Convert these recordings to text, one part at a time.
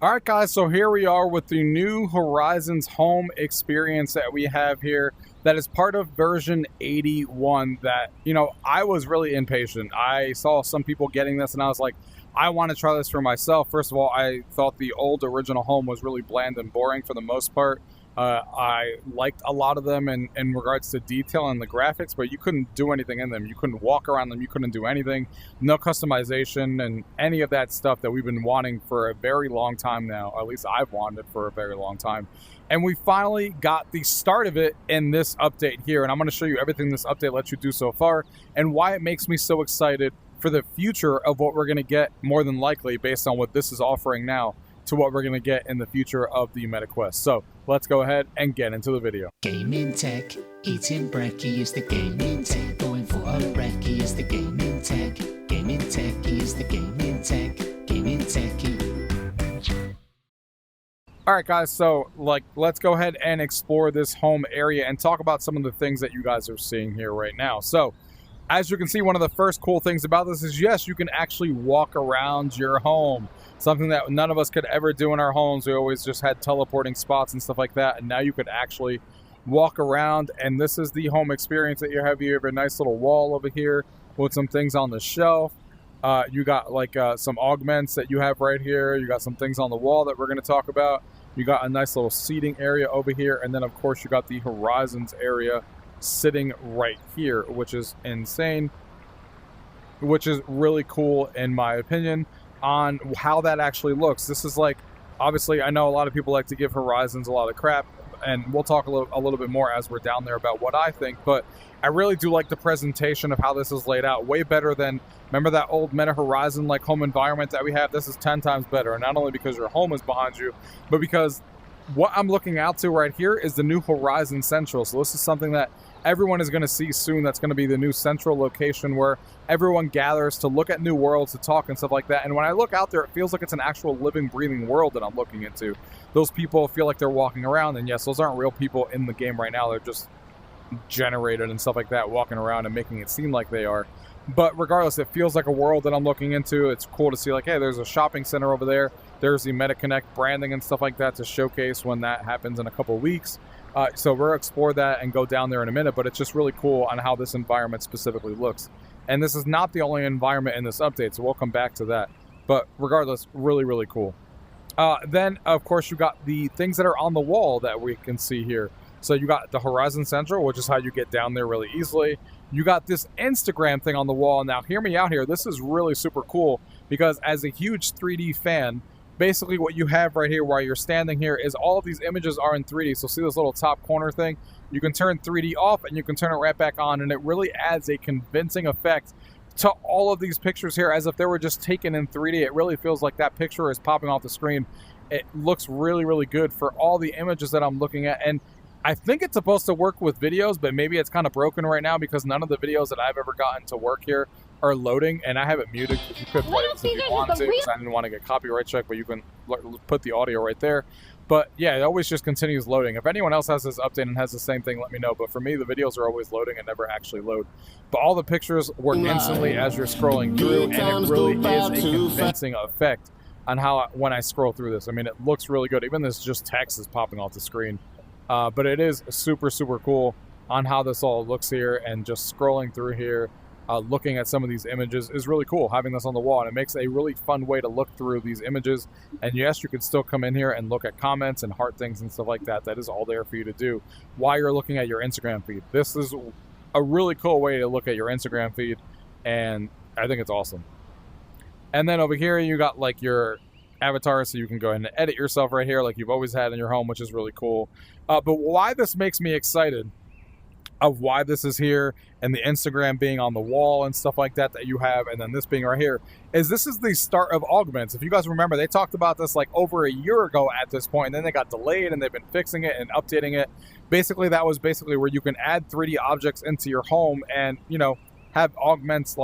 All right, guys, so here we are with the new Horizons home experience that we have here that is part of version 81 that, I was really impatient. I saw some people getting this and I was like, I want to try this for myself. First of all, I thought the old original home was really bland and boring for the most part. I liked a lot of them in regards to detail and the graphics, but you couldn't do anything in them. You couldn't walk around them. You couldn't do anything. No customization and any of that stuff that we've been wanting for a very long time now. At least I've wanted it for a very long time. And we finally got the start of it in this update here. And I'm going to show you everything this update lets you do so far and why it makes me so excited for the future of what we're going to get, more than likely, based on what this is offering now, to what we're going to get in the future of the MetaQuest. So let's go ahead and get into the video. Gaming tech, eating brekkie is the gaming tech. Going for a brekkie is the gaming tech. Gaming techie is the gaming tech. Gaming techie. All right, guys, so let's go ahead and explore this home area and talk about some of the things that you guys are seeing here right now. So as you can see, one of the first cool things about this is, yes, you can actually walk around your home. Something that none of us could ever do in our homes. We always just had teleporting spots and stuff like that. And now you could actually walk around. And this is the home experience that you have. You have a nice little wall over here with some things on the shelf. You got some augments that you have right here. You got some things on the wall that we're going to talk about. You got a nice little seating area over here. And then, of course, you got the Horizons area sitting right here, which is insane, which is really cool in my opinion on how that actually looks. This is obviously, I know a lot of people like to give Horizons a lot of crap, and we'll talk a little bit more as we're down there about what I think, but I really do like the presentation of how this is laid out. Way better than, remember that old Meta Horizon home environment that we have? This is 10 times better, and not only because your home is behind you, but because what I'm looking out to right here is the new Horizon Central. So this is something that everyone is going to see soon. That's going to be the new central location where everyone gathers to look at new worlds, to talk and stuff like that. And when I look out there, it feels like it's an actual living, breathing world that I'm looking into. Those people feel like they're walking around. And yes, those aren't real people in the game right now. They're just generated and stuff like that, walking around and making it seem like they are. But regardless, it feels like a world that I'm looking into. It's cool to see hey, there's a shopping center over there. There's the MetaConnect branding and stuff like that to showcase when that happens in a couple weeks. So we'll explore that and go down there in a minute, but it's just really cool on how this environment specifically looks. And this is not the only environment in this update, so we'll come back to that. But regardless, really, really cool. Then, of course, you got the things that are on the wall that we can see here. So you got the Horizon Central, which is how you get down there really easily. You got this Instagram thing on the wall. Now, hear me out here. This is really super cool because as a huge 3D fan, basically what you have right here while you're standing here is all of these images are in 3D. So see this little top corner thing? You can turn 3D off and you can turn it right back on, and it really adds a convincing effect to all of these pictures here as if they were just taken in 3D. It really feels like that picture is popping off the screen. It looks really, really good for all the images that I'm looking at. And I think it's supposed to work with videos, but maybe it's kind of broken right now because none of the videos that I've ever gotten to work here are loading, and I have it muted. You could play this if you want to, because I didn't want to get copyright check, but you can put the audio right there. But yeah, it always just continues loading. If anyone else has this update and has the same thing, let me know. But for me, the videos are always loading and never actually load. But all the pictures work instantly as you're scrolling through, and it really is a convincing effect on how when I scroll through this. I mean, it looks really good. Even this just text is popping off the screen. But it is super, super cool on how this all looks here, and just scrolling through here, looking at some of these images is really cool, having this on the wall, and it makes a really fun way to look through these images. And yes, you can still come in here and look at comments and heart things and stuff like that. That is all there for you to do while you're looking at your Instagram feed. This is a really cool way to look at your Instagram feed, and I think it's awesome. And then over here, you got your avatar, so you can go ahead and edit yourself right here like you've always had in your home, which is really cool. But why this makes me excited of why this is here, and the Instagram being on the wall and stuff like that you have, and then this being right here, is this is the start of Augments. If you guys remember, they talked about this over a year ago at this point, and then they got delayed, and they've been fixing it and updating it. Basically, that was basically where you can add 3D objects into your home and, have Augments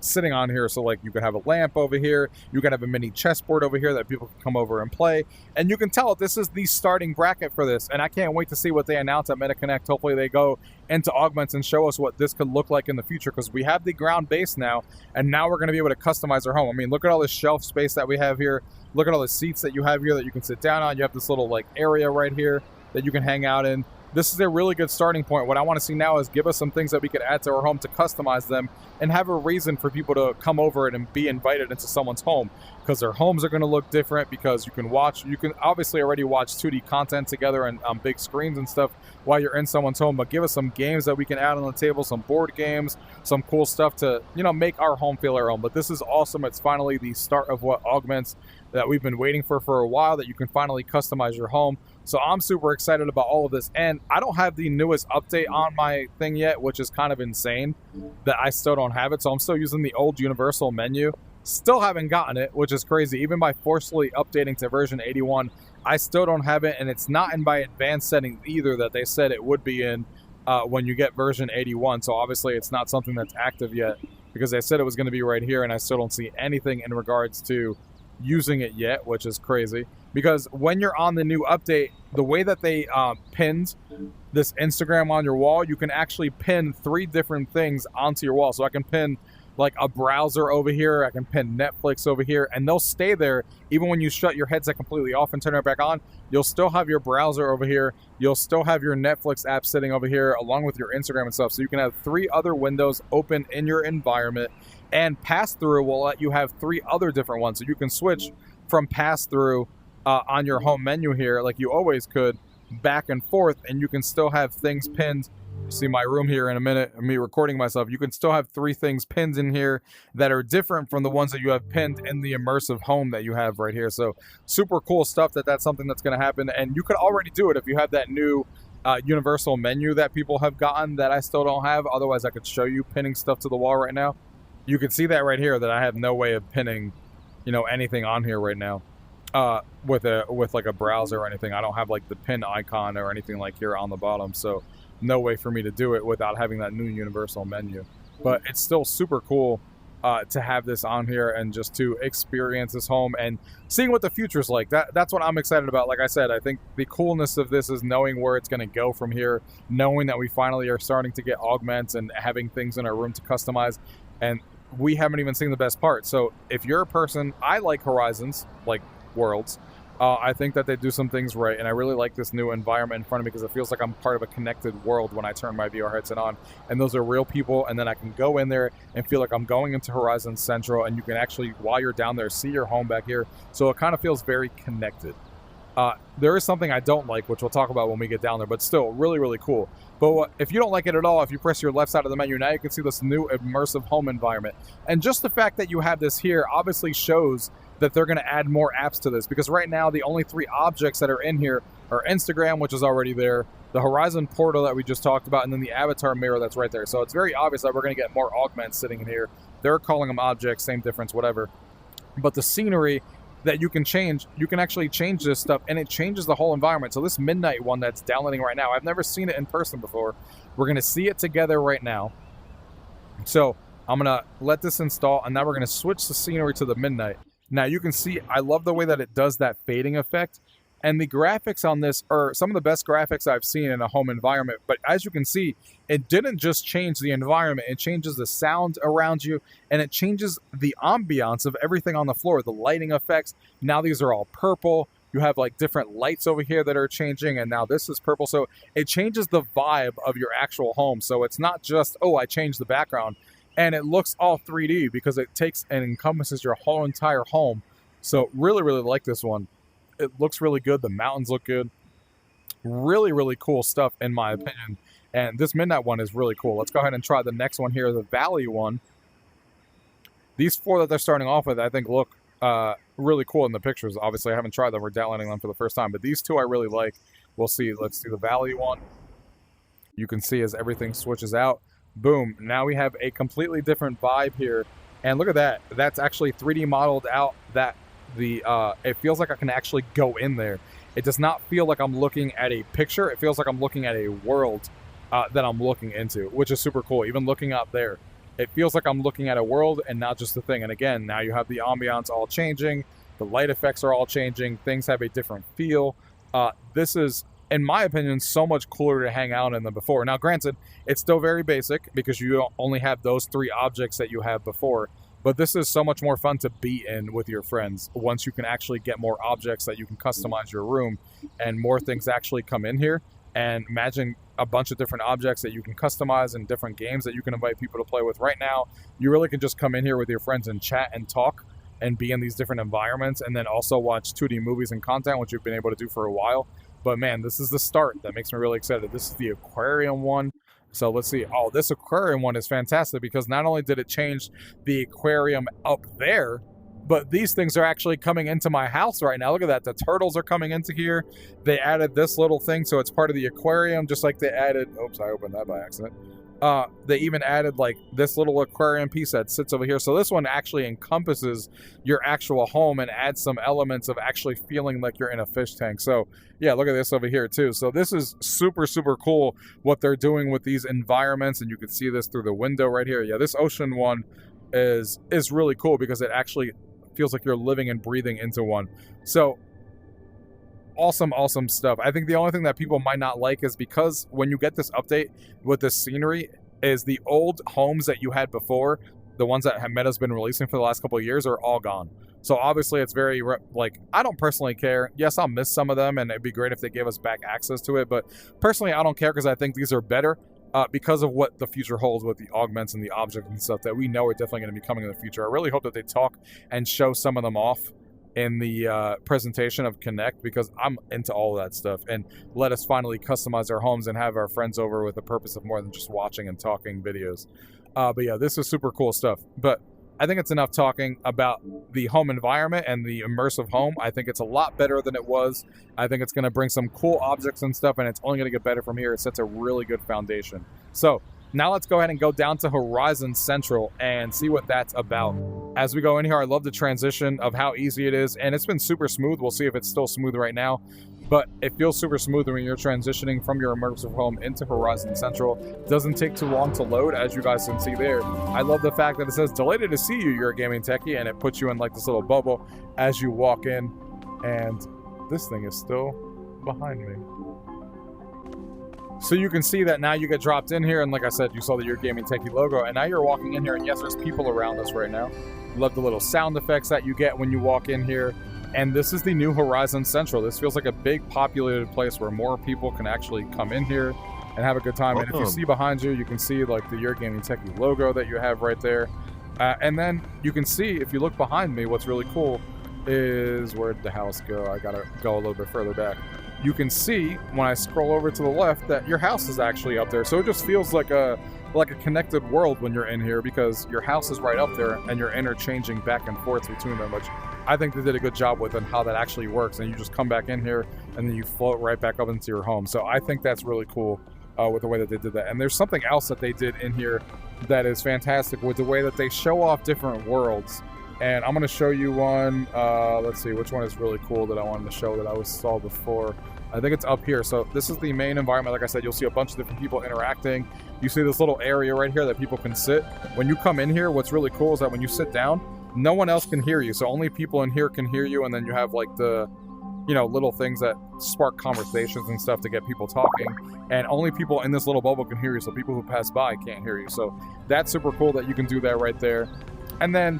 sitting on here. So like you could have a lamp over here, you can have a mini chessboard over here that people can come over and play, and you can tell this is the starting bracket for this. And I can't wait to see what they announce at MetaConnect. Hopefully they go into Augments and show us what this could look like in the future, because we have the ground base now, and now we're going to be able to customize our home. I mean, look at all this shelf space that we have here. Look at all the seats that you have here that you can sit down on. You have this little like area right here that you can hang out in. This is a really good starting point. What I want to see now is give us some things that we could add to our home to customize them and have a reason for people to come over it and be invited into someone's home, because their homes are going to look different, because you can obviously already watch 2D content together and on big screens and stuff while you're in someone's home, but give us some games that we can add on the table, some board games, some cool stuff to, you know, make our home feel our own. But this is awesome. It's finally the start of what Augments that we've been waiting for a while, that you can finally customize your home. So I'm super excited about all of this, and I don't have the newest update on my thing yet, which is kind of insane that I still don't have it. So I'm still using the old universal menu. Still haven't gotten it, which is crazy. Even by forcefully updating to version 81, I still don't have it, and it's not in my advanced settings either that they said it would be in when you get version 81. So obviously it's not something that's active yet, because they said it was going to be right here, and I still don't see anything in regards to using it yet, which is crazy. Because when you're on the new update, the way that they pinned this Instagram on your wall, you can actually pin 3 different things onto your wall. So I can pin like a browser over here, I can pin Netflix over here, and they'll stay there even when you shut your headset completely off and turn it back on. You'll still have your browser over here, you'll still have your Netflix app sitting over here along with your Instagram and stuff. So you can have 3 other windows open in your environment, and pass through will let you have 3 other different ones. So you can switch from pass through on your home menu here, like you always could, back and forth, and you can still have things pinned. You see my room here in a minute, me recording myself. You can still have 3 things pinned in here that are different from the ones that you have pinned in the immersive home that you have right here. So super cool stuff that's something that's going to happen, and you could already do it if you have that new universal menu that people have gotten that I still don't have. Otherwise I could show you pinning stuff to the wall right now. You can see that right here, that I have no way of pinning, you know, anything on here right now. With like a browser or anything. I don't have like the pin icon or anything like here on the bottom, so no way for me to do it without having that new universal menu. But it's still super cool to have this on here and just to experience this home and seeing what the future's like. That's what I'm excited about. Like I said, I think the coolness of this is knowing where it's going to go from here, knowing that we finally are starting to get augments and having things in our room to customize, and we haven't even seen the best part. So if you're a person, I like Horizons, like Worlds. I think that they do some things right, and I really like this new environment in front of me because it feels like I'm part of a connected world when I turn my VR headset on, and those are real people, and then I can go in there and feel like I'm going into Horizon Central, and you can actually, while you're down there, see your home back here. So it kind of feels very connected. There is something I don't like, which we'll talk about when we get down there, but still really, really cool. But if you don't like it at all, if you press your left side of the menu, now you can see this new immersive home environment. And just the fact that you have this here obviously shows that they're going to add more apps to this, because right now the only 3 objects that are in here are Instagram, which is already there, the Horizon portal that we just talked about, and then the avatar mirror that's right there. So it's very obvious that we're going to get more augments sitting in here. They're calling them objects, same difference, whatever. But the scenery that you can change, you can actually change this stuff, and it changes the whole environment. So this midnight one that's downloading right now, I've never seen it in person before. We're going to see it together right now. So I'm going to let this install, and now we're going to switch the scenery to the midnight. Now you can see, I love the way that it does that fading effect, and the graphics on this are some of the best graphics I've seen in a home environment. But as you can see, it didn't just change the environment, it changes the sound around you, and it changes the ambiance of everything on the floor, the lighting effects. Now these are all purple. You have like different lights over here that are changing, and now this is purple. So it changes the vibe of your actual home. So it's not just, oh, I changed the background. And it looks all 3D because it takes and encompasses your whole entire home. So really, really like this one. It looks really good. The mountains look good. Really, really cool stuff in my opinion. And this midnight one is really cool. Let's go ahead and try the next one here, the valley one. These 4 that they're starting off with, I think, look really cool in the pictures. Obviously, I haven't tried them. We're downloading them for the first time. But these 2 I really like. We'll see. Let's do the valley one. You can see as everything switches out. Boom. Now we have a completely different vibe here. And look at that. That's actually 3D modeled out. That it feels like I can actually go in there. It does not feel like I'm looking at a picture. It feels like I'm looking at a world that I'm looking into, which is super cool. Even looking up there, It feels like I'm looking at a world and not just a thing. And again, now you have the ambiance all changing, the light effects are all changing, things have a different feel. This is, in my opinion, so much cooler to hang out in than before. Now, granted, it's still very basic because you only have those 3 objects that you have before, but this is so much more fun to be in with your friends once you can actually get more objects that you can customize your room and more things actually come in here. And imagine a bunch of different objects that you can customize and different games that you can invite people to play with. Right now, you really can just come in here with your friends and chat and talk and be in these different environments, and then also watch 2D movies and content, which you've been able to do for a while. But man, this is the start that makes me really excited. This is the aquarium one. So let's see. Oh, this aquarium one is fantastic because not only did it change the aquarium up there, but these things are actually coming into my house right now. Look at that. The turtles are coming into here. They added this little thing, so it's part of the aquarium, just like they added... Oops, I opened that by accident. They even added like this little aquarium piece that sits over here. So this one actually encompasses your actual home and adds some elements of actually feeling like you're in a fish tank. So yeah, look at this over here too. So this is super, super cool what they're doing with these environments. And you can see this through the window right here. Yeah, this ocean one is really cool because it actually feels like you're living and breathing into one. So awesome stuff. I think the only thing that people might not like is because when you get this update with this scenery is the old homes that you had before, the ones that Meta's been releasing for the last couple of years, are all gone. So obviously it's very like, I don't personally care. Yes, I'll miss some of them and it'd be great if they gave us back access to it, but personally I don't care because I think these are better because of what the future holds with the augments and the objects and stuff that we know are definitely going to be coming in the future. I really hope that they talk and show some of them off in the presentation of Connect, because I'm into all of that stuff, and let us finally customize our homes and have our friends over with the purpose of more than just watching and talking videos. But yeah, this is super cool stuff. But I think it's enough talking about the home environment and the immersive home. I think it's a lot better than it was. I think it's going to bring some cool objects and stuff, and it's only going to get better from here. It sets a really good foundation. So now let's go ahead and go down to Horizon Central and see what that's about. As we go in here, I love the transition of how easy it is, and it's been super smooth. We'll see if it's still smooth right now, but it feels super smooth when you're transitioning from your immersive home into Horizon Central. Doesn't take too long to load, as you guys can see there. I love the fact that it says, "Delighted to see you, UrGamingTechie," and it puts you in like this little bubble as you walk in, and this thing is still behind me. So you can see that now you get dropped in here, and like I said, you saw the UrGamingTechie logo, and now you're walking in here, and yes, there's people around us right now. Love the little sound effects that you get when you walk in here. And this is the new Horizon Central. This feels like a big populated place where more people can actually come in here and have a good time. And if you see behind you, you can see like the UrGamingTechie logo that you have right there. And then you can see, if you look behind me, what's really cool is, where did the house go? I gotta go a little bit further back. You can see when I scroll over to the left that your house is actually up there. So it just feels like a connected world when you're in here, because your house is right up there and you're interchanging back and forth between them, which I think they did a good job with, and how that actually works. And you just come back in here and then you float right back up into your home. So I think that's really cool with the way that they did that. And there's something else that they did in here that is fantastic with the way that they show off different worlds. And I'm going to show you one. Let's see, which one is really cool that I wanted to show that I saw before. I think it's up here. So this is the main environment. Like I said, you'll see a bunch of different people interacting. You see this little area right here that people can sit. When you come in here, what's really cool is that when you sit down, no one else can hear you. So only people in here can hear you. And then you have like the, you know, little things that spark conversations and stuff to get people talking. And only people in this little bubble can hear you. So people who pass by can't hear you. So that's super cool that you can do that right there. And then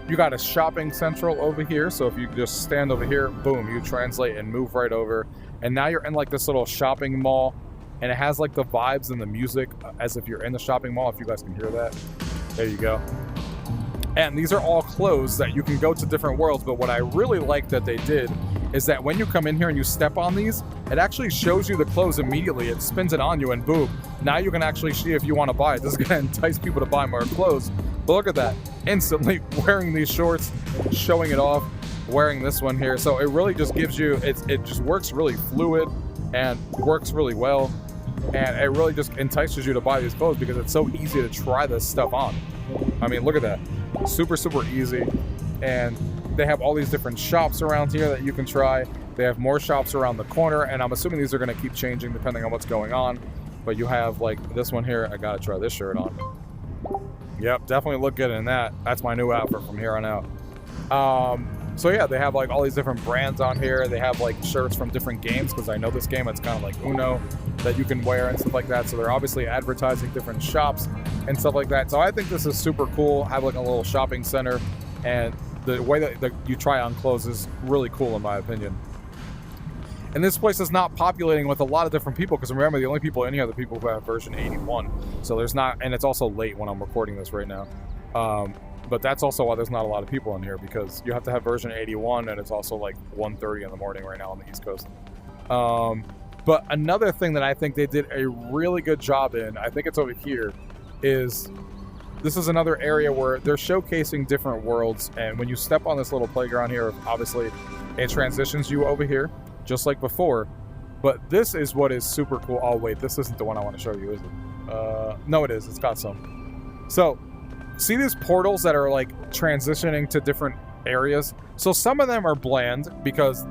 you got a shopping central over here. So if you just stand over here, boom, you translate and move right over. And now you're in like this little shopping mall, and it has like the vibes and the music as if you're in the shopping mall, if you guys can hear that. There you go. And these are all clothes that you can go to different worlds. But what I really like that they did is that when you come in here and you step on these, it actually shows you the clothes immediately. It spins it on you, and boom, now you can actually see if you want to buy it. This is going to entice people to buy more clothes. But look at that, instantly wearing these shorts, showing it off, wearing this one here. So it really just gives you, it just works really fluid and works really well. And it really just entices you to buy these clothes because it's so easy to try this stuff on. I mean, look at that. Super, super easy. And they have all these different shops around here that you can try. They have more shops around the corner, and I'm assuming these are going to keep changing depending on what's going on. But you have like this one here. I got to try this shirt on. Yep, definitely look good in that. That's my new outfit from here on out. So yeah, they have like all these different brands on here. They have like shirts from different games, because I know this game, it's kind of like Uno, that you can wear and stuff like that. So they're obviously advertising different shops and stuff like that. So I think this is super cool. Have like a little shopping center, and the way that you try on clothes is really cool in my opinion. And this place is not populating with a lot of different people, because remember, the only people in here are the people who have version 81. So there's not, and it's also late when I'm recording this right now. But that's also why there's not a lot of people in here, because you have to have version 81, and it's also like 1:30 in the morning right now on the East Coast. But another thing that I think they did a really good job in, I think it's over here, is this is another area where they're showcasing different worlds, and when you step on this little playground here, obviously it transitions you over here, just like before. But this is what is super cool. Oh wait, this isn't the one I want to show you, is it? No, it is. It's got some. So, see these portals that are like transitioning to different areas? So some of them are bland, because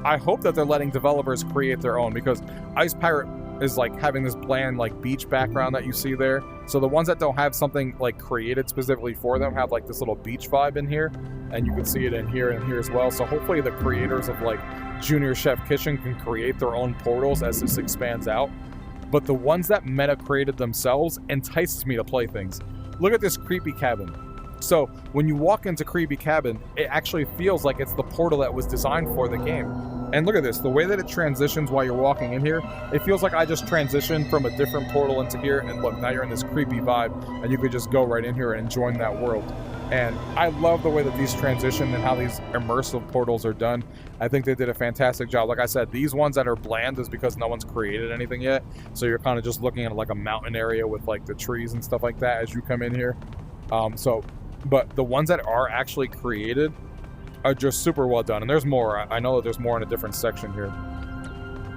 I hope that they're letting developers create their own, because Ice Pirate is like having this bland like beach background that you see there. So the ones that don't have something like created specifically for them have like this little beach vibe in here, and you can see it in here and here as well. So hopefully the creators of like Junior Chef Kitchen can create their own portals as this expands out. But the ones that Meta created themselves entices me to play things. Look at this creepy cabin. So when you walk into creepy cabin, it actually feels like it's the portal that was designed for the game. And look at this, the way that it transitions while you're walking in here, it feels like I just transitioned from a different portal into here, and look, now you're in this creepy vibe, and you could just go right in here and join that world. And I love the way that these transition and how these immersive portals are done. I think they did a fantastic job. Like I said, these ones that are bland is because no one's created anything yet. So you're kind of just looking at like a mountain area with like the trees and stuff like that as you come in here. But the ones that are actually created are just super well done. And there's more. I know that there's more in a different section here.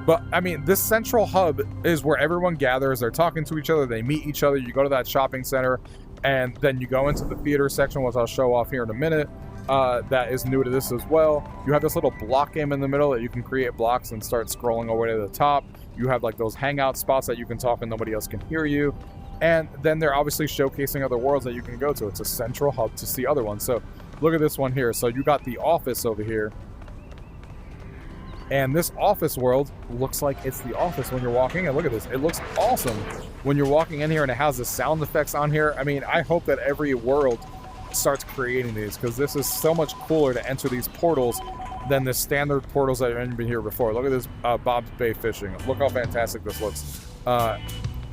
But, I mean, this central hub is where everyone gathers. They're talking to each other. They meet each other. You go to that shopping center. And then you go into the theater section, which I'll show off here in a minute. That is new to this as well. You have this little block game in the middle that you can create blocks and start scrolling all the way to the top. You have, like, those hangout spots that you can talk and nobody else can hear you. And then they're obviously showcasing other worlds that you can go to. It's a central hub to see other ones. So look at this one here. So you got the office over here. And this office world looks like it's the office when you're walking. And look at this. It looks awesome when you're walking in here, and it has the sound effects on here. I mean, I hope that every world starts creating these, because this is so much cooler to enter these portals than the standard portals that have been here before. Look at this Bob's Bay Fishing. Look how fantastic this looks.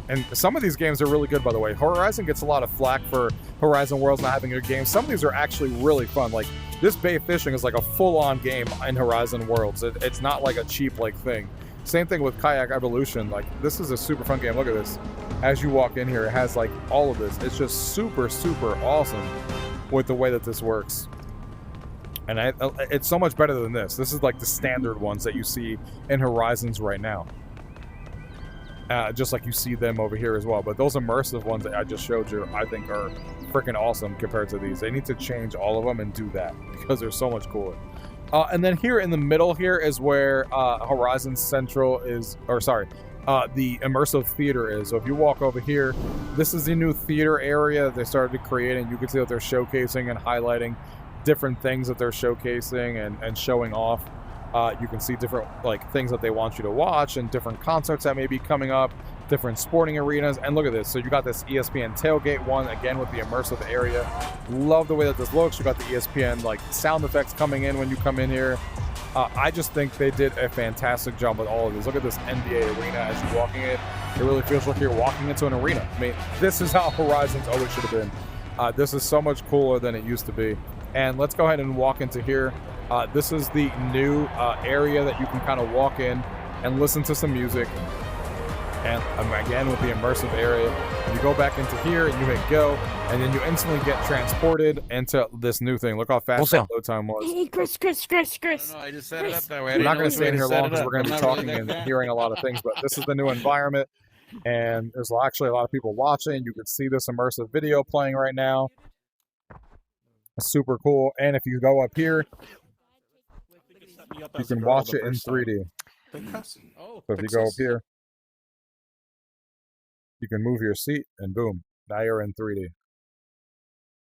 And some of these games are really good, by the way. Horizon gets a lot of flack for Horizon Worlds not having good games. Some of these are actually really fun. Like, this Bay Fishing is like a full-on game in Horizon Worlds. It's not like a cheap like thing. Same thing with Kayak Evolution. Like, this is a super fun game. Look at this. As you walk in here, it has like all of this. It's just super, super awesome with the way that this works. And it's so much better than this. This is like the standard ones that you see in Horizons right now. Just like you see them over here as well. But those immersive ones that I just showed you, I think are freaking awesome compared to these. They need to change all of them and do that, because they're so much cooler. And then here in the middle here is where Horizon Central is, or sorry, the immersive theater is. So if you walk over here, this is the new theater area they started creating. You can see that they're showcasing and highlighting different things that they're showcasing and showing off. You can see different like things that they want you to watch, and different concerts that may be coming up, different sporting arenas. And look at this. So you got this ESPN tailgate one, again with the immersive area. Love the way that this looks. You got the ESPN like sound effects coming in when you come in here. I just think they did a fantastic job with all of this. Look at this NBA arena as you're walking in. It really feels like you're walking into an arena. I mean, this is how Horizons always should have been. This is so much cooler than it used to be. And let's go ahead and walk into here. This is the new area that you can kind of walk in and listen to some music. And again, with the immersive area, you go back into here and you hit go, and then you instantly get transported into this new thing. Look how fast that load time was. Hey, Chris. No, I just set it up that way. We're not going to stay in here long because we're going to be talking and hearing a lot of things, but this is the new environment, and there's actually a lot of people watching. You can see this immersive video playing right now. It's super cool. And if you go up here, you can watch it in 3D. So if you go up here, you can move your seat, and boom, now you're in 3D.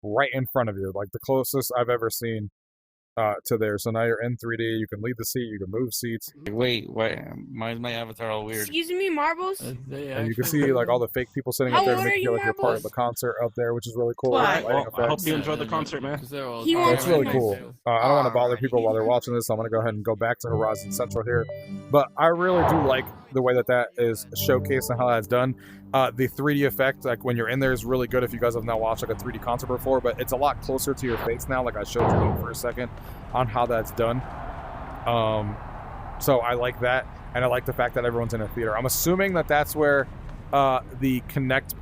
right in front of you, like the closest I've ever seen to there. So now you're in 3D. You can leave the seat. You can move seats. Wait, why is my avatar all weird? Excuse me, marbles. And you can see like all the fake people sitting up there to make you feel like you're part of the concert up there, which is really cool. What? Well, I hope you enjoyed the concert, man. He wants It's really to cool. I don't want to bother people while they're watching this. So I'm going to go ahead and go back to Horizon Central here. But I really do like the way that that is showcased and how that's done. The 3D effect, like when you're in there, is really good if you guys have not watched like a 3D concert before, but it's a lot closer to your face now, like I showed you for a second, on how that's done. So I like that, and I like the fact that everyone's in a theater. I'm assuming that that's where the Connect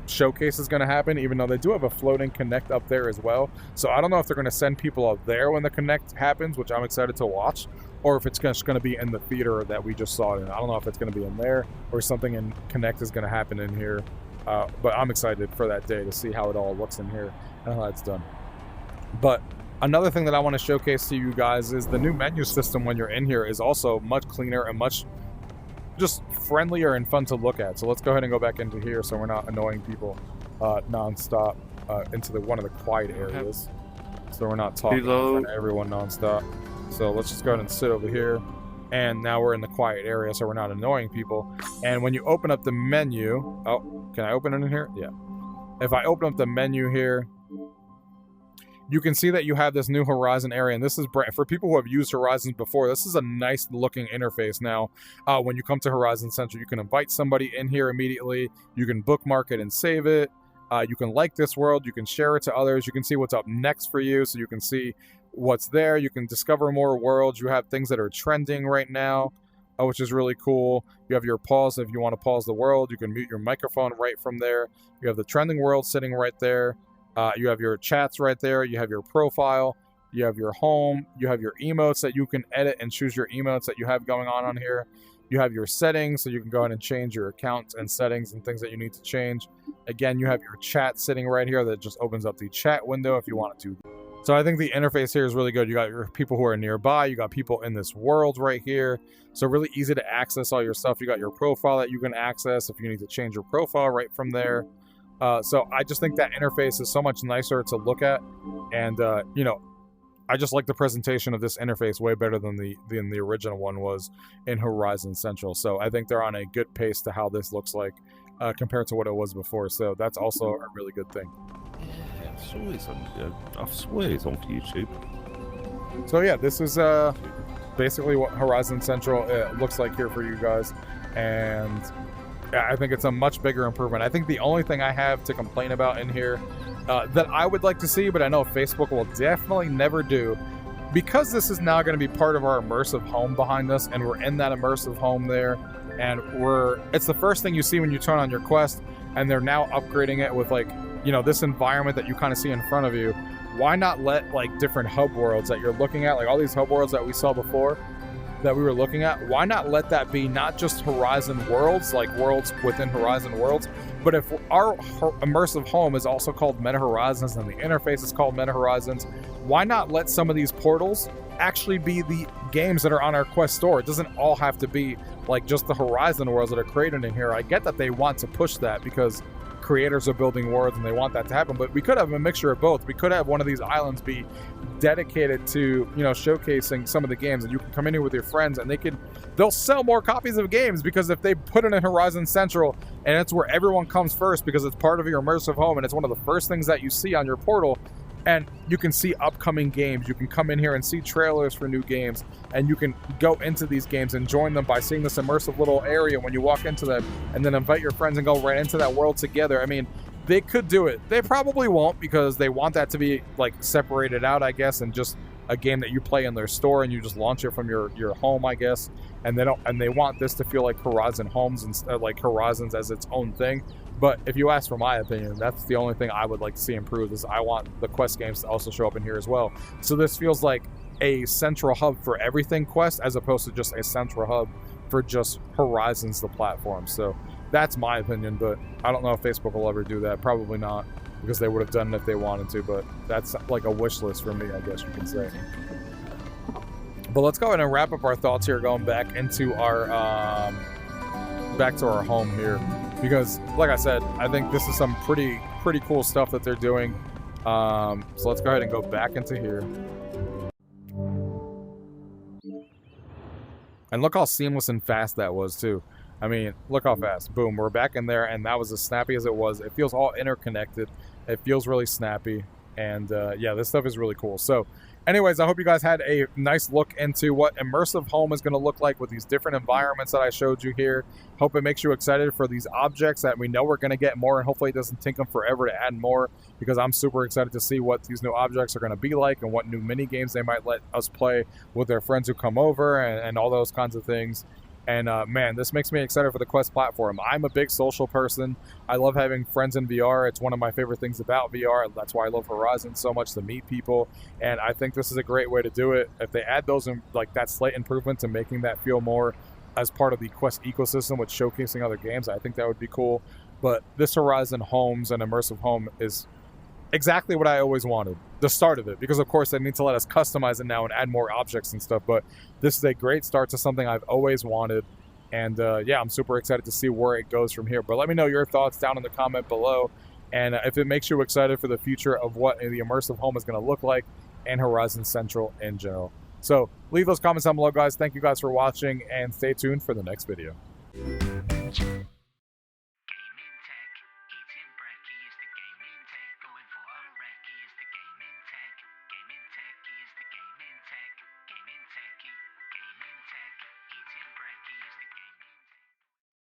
showcase is going to happen, even though they do have a floating Connect up there as well. So I don't know if they're going to send people up there when the Connect happens, which I'm excited to watch, or if it's just going to be in the theater that we just saw it in. I don't know if it's going to be in there or something in Connect is going to happen in here. But I'm excited for that day to see how it all looks in here and how that's done. But another thing that I want to showcase to you guys is the new menu system when you're in here is also much cleaner and much just friendlier and fun to look at. So let's go ahead and go back into here so we're not annoying people non-stop into one of the quiet areas. So we're not talking to everyone non-stop. So let's just go ahead and sit over here. And now we're in the quiet area, so we're not annoying people. And when you open up the menu... Oh, can I open it in here? Yeah. If I open up the menu here, you can see that you have this new Horizon area. And this is... For people who have used Horizons before, this is a nice looking interface now. When you come to Horizon Central, you can invite somebody in here immediately. You can bookmark it and save it. You can like this world. You can share it to others. You can see what's up next for you, so you can see what's there. You can discover more worlds. You have things that are trending right now, which is really cool. You have your pause. If you want to pause the world, you can mute your microphone right from there. You have the trending world sitting right there. You have your chats right there. You have your profile. You have your home. You have your emotes that you can edit and choose your emotes that you have going on here. You have your settings, so you can go ahead and change your account and settings and things that you need to change. Again, you have your chat sitting right here that just opens up the chat window if you want to. So I think the interface here is really good. You got your people who are nearby. You got people in this world right here. So really easy to access all your stuff. You got your profile that you can access if you need to change your profile right from there. So I just think that interface is so much nicer to look at. And, you know, I just like the presentation of this interface way better than the original one was in Horizon Central. So I think they're on a good pace to how this looks like compared to what it was before. So that's also a really good thing. Yeah, I swear it's on YouTube. So yeah, this is basically what Horizon Central looks like here for you guys. And I think it's a much bigger improvement. I think the only thing I have to complain about in here that I would like to see, but I know Facebook will definitely never do, because this is now going to be part of our immersive home behind us, and we're in that immersive home there, and it's the first thing you see when you turn on your Quest, and they're now upgrading it with, like, you know, this environment that you kind of see in front of you. Why not let, like, different hub worlds that you're looking at, like all these hub worlds that we saw before that we were looking at, why not let that be not just Horizon worlds, like worlds within Horizon worlds, but if our immersive home is also called Meta Horizons and the interface is called Meta Horizons, why not let some of these portals actually be the games that are on our Quest store? It doesn't all have to be like just the Horizon worlds that are created in here. I get that they want to push that because creators are building worlds and they want that to happen, but we could have a mixture of both. We could have one of these islands be dedicated to, you know, showcasing some of the games, and you can come in here with your friends and they'll sell more copies of games, because if they put it in Horizon Central and it's where everyone comes first because it's part of your immersive home and it's one of the first things that you see on your portal, and you can see upcoming games, you can come in here and see trailers for new games, and you can go into these games and join them by seeing this immersive little area when you walk into them, and then invite your friends and go right into that world together. I mean, they could do it. They probably won't, because they want that to be like separated out, I guess, and just a game that you play in their store and you just launch it from your home, I guess. And they want this to feel like Horizon Homes and like Horizons as its own thing. But if you ask for my opinion, that's the only thing I would like to see improved, is I want the Quest games to also show up in here as well. So this feels like a central hub for everything Quest, as opposed to just a central hub for just Horizons, the platform. So that's my opinion, but I don't know if Facebook will ever do that. Probably not, because they would have done it if they wanted to, but that's like a wish list for me, I guess you can say. But let's go ahead and wrap up our thoughts here, going back into our back to our home here, because like I said, I think this is some pretty cool stuff that they're doing. So let's go ahead and go back into here. And look how seamless and fast that was too. I mean, look how fast. Boom, we're back in there, and that was as snappy as it was. It feels all interconnected. It feels really snappy. And yeah, this stuff is really cool. So anyways, I hope you guys had a nice look into what immersive home is going to look like with these different environments that I showed you here. Hope it makes you excited for these objects that we know we're going to get more, and hopefully it doesn't take them forever to add more, because I'm super excited to see what these new objects are going to be like and what new mini games they might let us play with their friends who come over, and all those kinds of things. And man, this makes me excited for the Quest platform. I'm a big social person. I love having friends in VR. It's one of my favorite things about VR. That's why I love Horizon so much, to meet people. And I think this is a great way to do it. If they add those, like that slight improvement to making that feel more as part of the Quest ecosystem with showcasing other games, I think that would be cool. But this Horizon Homes and Immersive Home is exactly what I always wanted, the start of it, because of course they need to let us customize it now and add more objects and stuff, but this is a great start to something I've always wanted. And yeah, I'm super excited to see where it goes from here. But let me know your thoughts down in the comment below, and if it makes you excited for the future of what the immersive home is going to look like and Horizon Central in general. So leave those comments down below, guys. Thank you guys for watching, and stay tuned for the next video.